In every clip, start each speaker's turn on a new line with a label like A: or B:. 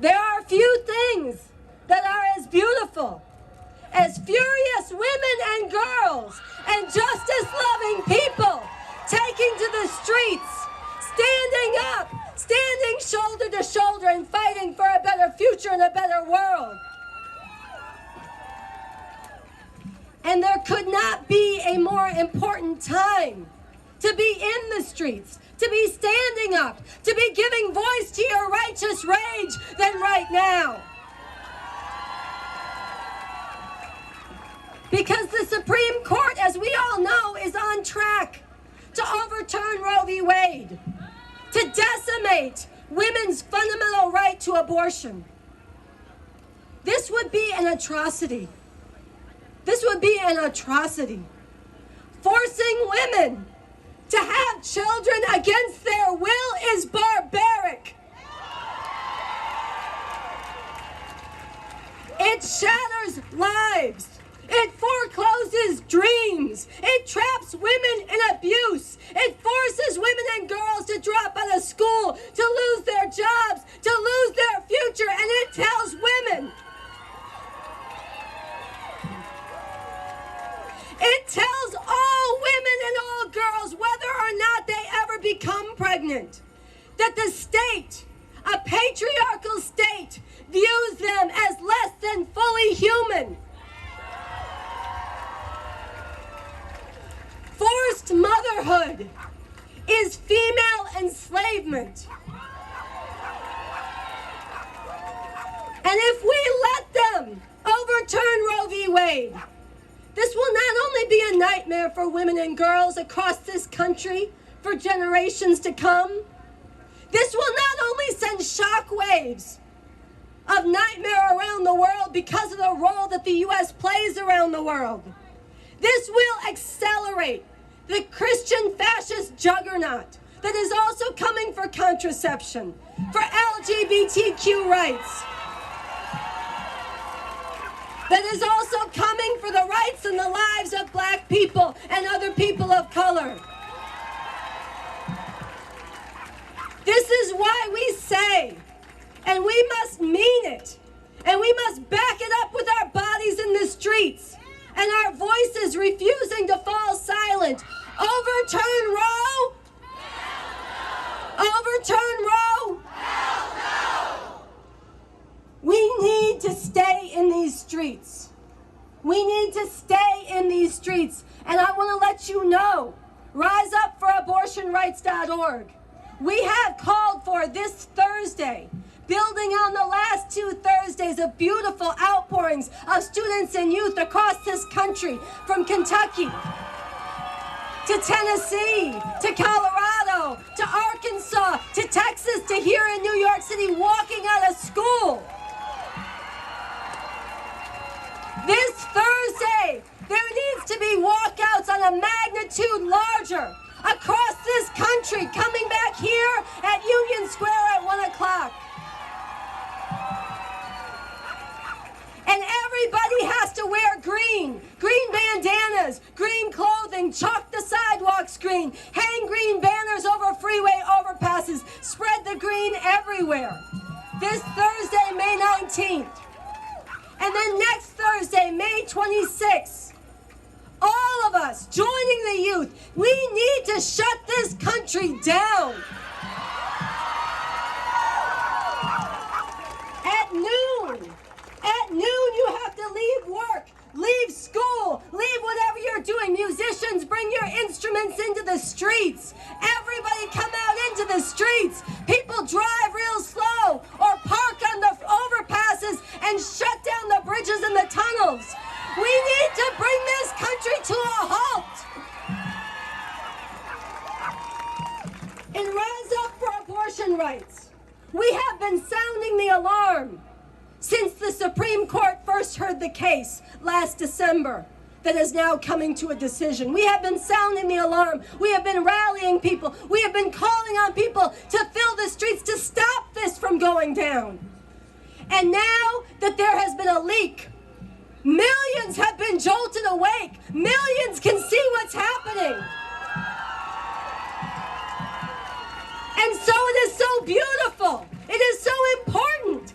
A: There are few things that are as beautiful as furious women and girls and justice-loving people taking to the streets, standing up, standing shoulder to shoulder and fighting for a better future and a better world. And there could not be a more important time to be in the streets, to be standing up, to be giving voice to your righteous rage than right now. Because the Supreme Court, as we all know, is on track to overturn Roe v. Wade, to decimate women's fundamental right to abortion. This would be an atrocity. This would be an atrocity. Forcing women to have children against their will is barbaric. It shatters lives. It forecloses dreams. It traps women in abuse. It forces women and girls to drop out of school, to lose their jobs, to lose their future, and it tells women, it tells all women and all girls, whether or not they ever become pregnant, that the state, a patriarchal state, views them as less than fully human. Forced motherhood is female enslavement. And if we let them overturn Roe v. Wade, this will not only be a nightmare for women and girls across this country for generations to come, this will not only send shockwaves of nightmare around the world because of the role that the U.S. plays around the world. This will accelerate the Christian fascist juggernaut that is also coming for contraception, for LGBTQ rights, that is also coming for the rights and the lives of black people and other people of color. This is why we say, and we must mean it, and we must back it up with our bodies in the streets and our voices refusing to fall silent. Overturn Roe? Hell no. Overturn Roe? Hell no. We need to stay in these streets. We need to stay in these streets. And I want to let you know, riseupforabortionrights.org. We have called for this Thursday, building on the last 2 Thursdays of beautiful outpourings of students and youth across this country, from Kentucky to Tennessee, to Colorado, to Arkansas, to Texas, to here in New York City, walking out of school. This Thursday, there needs to be walkouts on a magnitude larger across this country, coming back here at Union Square at 1 o'clock. And everybody has to wear green bandanas, green clothing, chalk the sidewalks green, hang green banners over freeway overpasses, spread the green everywhere. This Thursday, May 19th. And then next Thursday, May 26th. All of us joining the youth, we need to shut this country down. At noon, you have to leave work, leave school, leave whatever you're doing. Musicians, bring your instruments into the streets. Everybody come out into the streets. People drive real slow or park on the overpasses and shut down the bridges and the tunnels. We need to bring this country to a halt. In Rise Up for Abortion Rights, we have been sounding the alarm since the Supreme Court first heard the case last December that is now coming to a decision. We have been sounding the alarm. We have been rallying people. We have been calling on people to fill the streets to stop this from going down. And now that there has been a leak, millions have been jolted awake. Millions can see what's happening. And so it is so beautiful. It is so important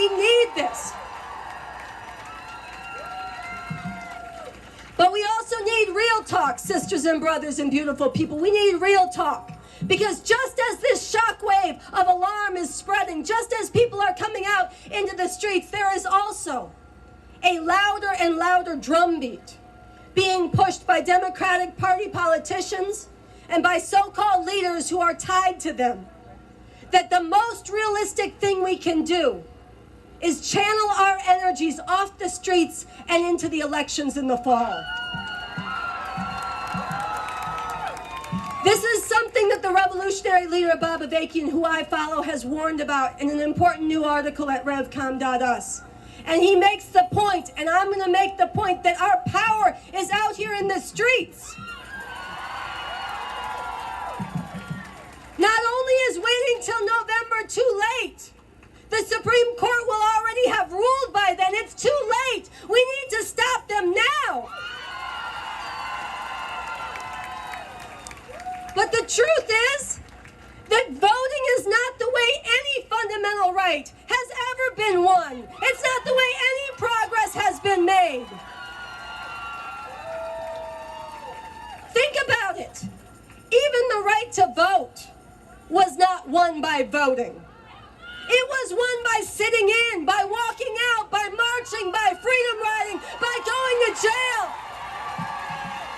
A: We need this. But we also need real talk, sisters and brothers and beautiful people. We need real talk. Because just as this shockwave of alarm is spreading, just as people are coming out into the streets, there is also a louder and louder drumbeat being pushed by Democratic Party politicians and by so-called leaders who are tied to them, that the most realistic thing we can do is channel our energies off the streets and into the elections in the fall. This is something that the revolutionary leader Bob Avakian, who I follow, has warned about in an important new article at revcom.us. And he makes the point, and I'm going to make the point, that our power is out here in the streets. Not only is waiting till November too late, the Supreme Court will already have ruled by then. It's too late. We need to stop them now. But the truth is that voting is not the way any fundamental right has ever been won. It's not the way any progress has been made. Think about it. Even the right to vote was not won by voting. It was won by sitting in, by walking out, by marching, by freedom riding, by going to jail,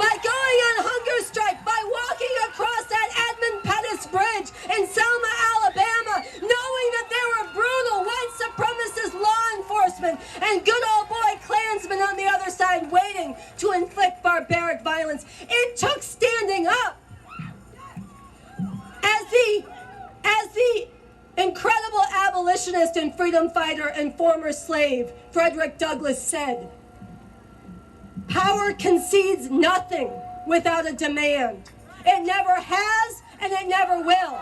A: by going on hunger strike, by walking across that Edmund Pettus Bridge in Selma, Alabama, knowing that there were brutal white supremacist law enforcement and good old boy Klansmen on the other side waiting to inflict barbaric violence. It took standing up. As the incredible abolitionist and freedom fighter and former slave Frederick Douglass said, power concedes nothing without a demand. It never has and it never will.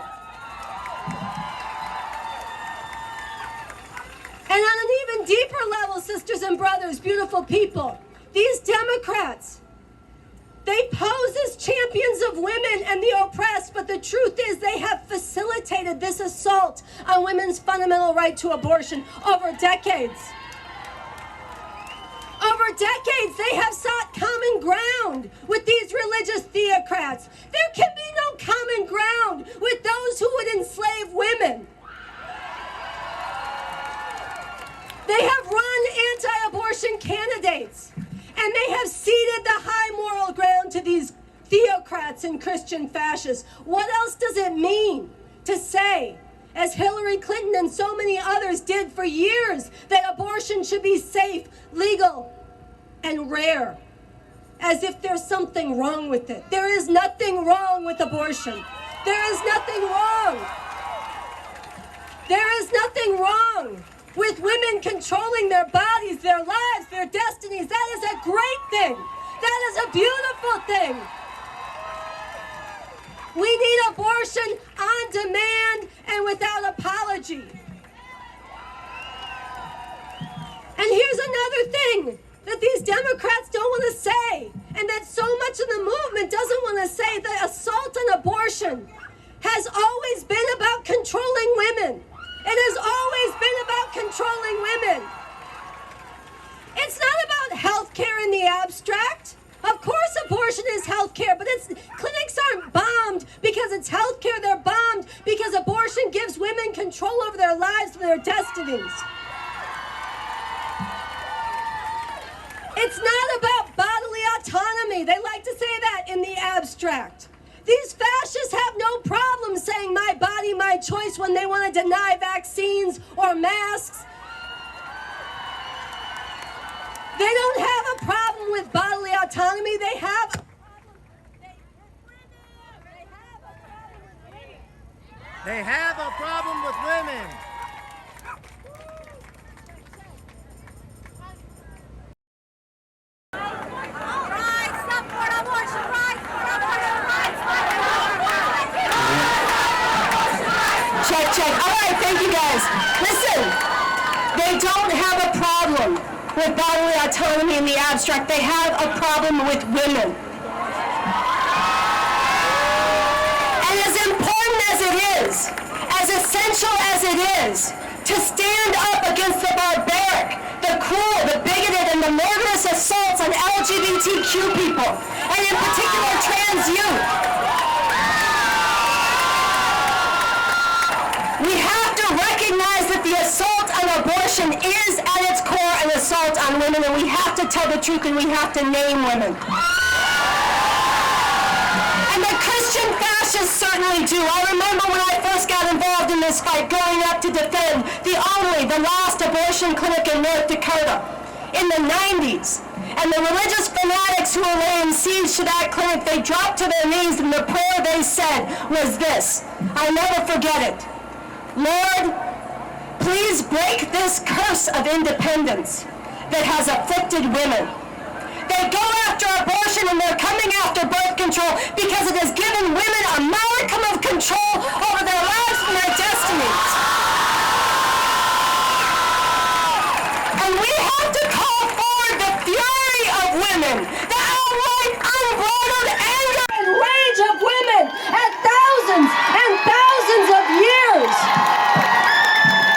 A: And on an even deeper level, sisters and brothers, beautiful people, these Democrats, they pose as champions of women and the oppressed, but the truth is they have facilitated this assault on women's fundamental right to abortion over decades. Over decades, they have sought common ground with these religious theocrats. There can be no common ground with those who would enslave women. They have run anti-abortion candidates, and they have ceded the high moral ground to these theocrats and Christian fascists. What else does it mean to say, as Hillary Clinton and so many others did for years, that abortion should be safe, legal, and rare, as if there's something wrong with it? There is nothing wrong with abortion. There is nothing wrong. There is nothing wrong with women controlling their bodies, their lives, their destinies. That is a great thing. That is a beautiful thing. We need abortion on demand and without apology. And here's another thing that these Democrats don't want to say, and that so much of the movement doesn't want to say. The assault on abortion has always been about controlling women. It has always been about controlling women. It's not about health care in the abstract. Of course abortion is health care, but clinics aren't bombed because it's health care. They're bombed because abortion gives women control over their lives and their destinies. It's not about bodily autonomy. They like to say that in the abstract. These fascists have no problem saying my body, my choice when they want to deny vaccines or masks. They don't have a problem with bodily autonomy. They have a problem.
B: They have a problem with women.
A: Check. All right, thank you guys. Listen, they don't have a problem with bodily autonomy in the abstract. They have a problem with women. And as important as it is, as essential as it is, to stand up against the barbaric, the cruel, the bigoted, and the murderous assaults on LGBTQ people, and in particular trans youth. We have to recognize that the assault on abortion is at its core an assault on women, and we have to tell the truth, and we have to name women. And the Christian fascists certainly do. I remember when I first got involved in this fight, going up to defend the last abortion clinic in North Dakota in the 90s. And the religious fanatics who were laying siege to that clinic, they dropped to their knees, and the prayer they said was this. I'll never forget it. Lord, please break this curse of independence that has afflicted women. They go after abortion and they're coming after birth control because it has given women a modicum of control over their lives and their destinies. And we have to call forward the fury of women, the outright unbridled anger and rage of women at thousands and thousands of years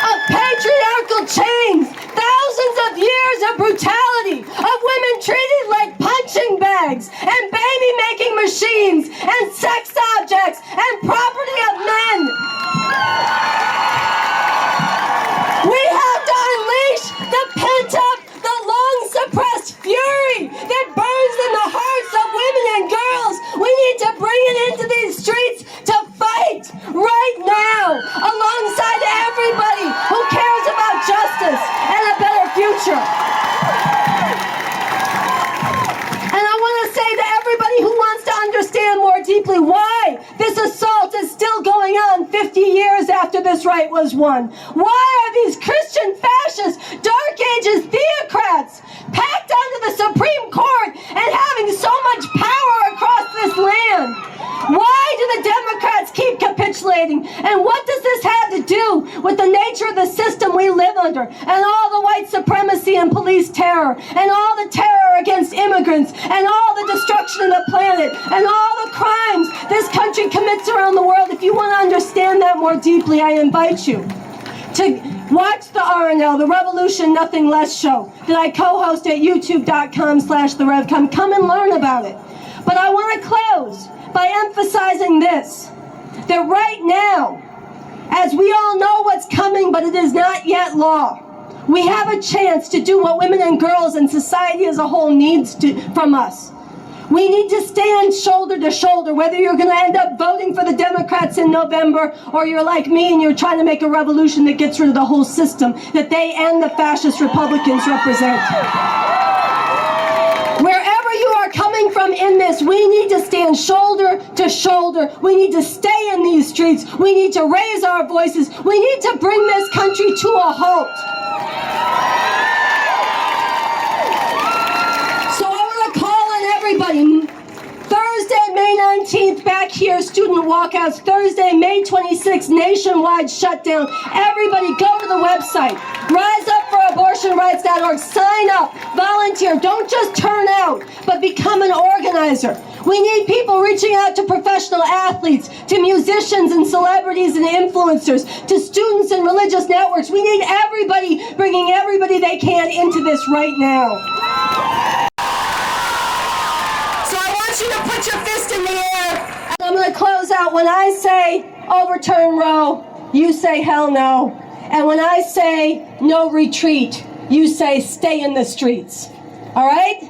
A: of patriarchal chains, thousands of years of brutality, of women treated like punching bags and baby-making machines and sex objects and property of men. We have to unleash the pent-up, the long-suppressed fury that burns in the hearts of women and girls. We need to bring it into these streets to fight right now alongside everybody who cares about justice and a better future. And I want to say to everybody who wants to understand more deeply why this assault is still going on 50 years after this right was won. Why are these Christian fascists, Dark Ages theocrats packed onto the Supreme Court and having so much power across this land? Why do the Democrats keep capitulating? And what does this have to do with the nature of the system we live under, and all the white supremacy and police terror, and all the terror against immigrants, and all the destruction of the planet, and all the crimes this country commits around the world? If you want to understand that more deeply, I invite you to watch the RNL, the Revolution Nothing Less show that I co-host at youtube.com/therevcom. Come and learn about it. But I want to close by emphasizing this, that right now, as we all know what's coming, but it is not yet law, we have a chance to do what women and girls and society as a whole needs from us. We need to stand shoulder to shoulder, whether you're going to end up voting for the Democrats in November, or you're like me and you're trying to make a revolution that gets rid of the whole system that they and the fascist Republicans represent. Wherever you are coming from in this, we need to stand shoulder to shoulder. We need to stay in these streets. We need to raise our voices. We need to bring this country to a halt. So I want to call on everybody. Thursday, May 19th, back here, student walkouts. Thursday, May 26th, nationwide shutdown. Everybody go to the website, riseupfораbortionrights.org. Sign up, volunteer. Don't just turn out, but become an organizer. We need people reaching out to professional athletes, to musicians and celebrities and influencers, to students and religious networks. We need everybody bringing everybody they can into this right now. You to put your fist in the air. I'm going to close out. When I say overturn Roe, you say hell no. And when I say no retreat, you say stay in the streets. All right?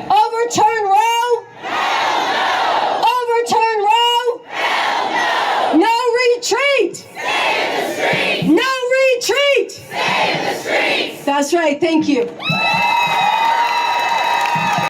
A: Overturn Roe. Hell no. Overturn Roe. Hell no. No retreat. Stay in the streets. No retreat. Stay in the streets. That's right. Thank you.